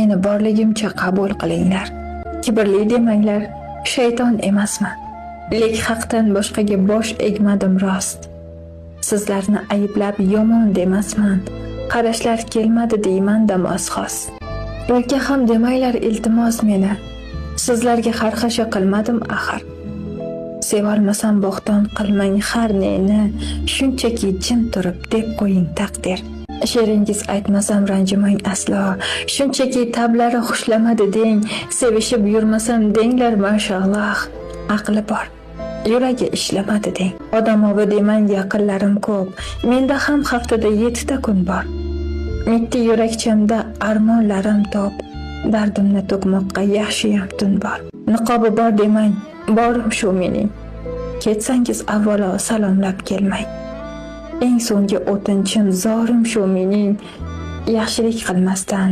meni borligimcha qabul qilinglar. Kibrli demanglar, shayton emasman. Lek haqdan boshqaga bosh egmadim rost. Sizlarni ayblab yomon demasman. Qarashlar kelmadi deyman damas xos. Yo'lga ham demanglar iltimos meni. Sizlarga xarxasha qilmadim axir. Sevolmasam bo'xton qilmang har neni, shunchaki jim turib deb qo'ying taqdir. Sheringiz aytmasam ranjimang aslo, shunchaki tablari xushlamadi deng, sevishib yurmasam denglar mashalloh. Aqli bor, yuragi ishlamadi deng. Odamovi demang yaqinlarim ko'p, menda ham haftada 7 ta kun bor. Mitti yurakchamda armonlarim top, dardimni to'kmoqqa yaxshiyam tun bor. Niqobi bor demang, borim shu mening. Ketsangiz avvalo salomlab kelmang. Eng so'nggi o'tinchim zorim shu mening, yaxshilik qilmasdan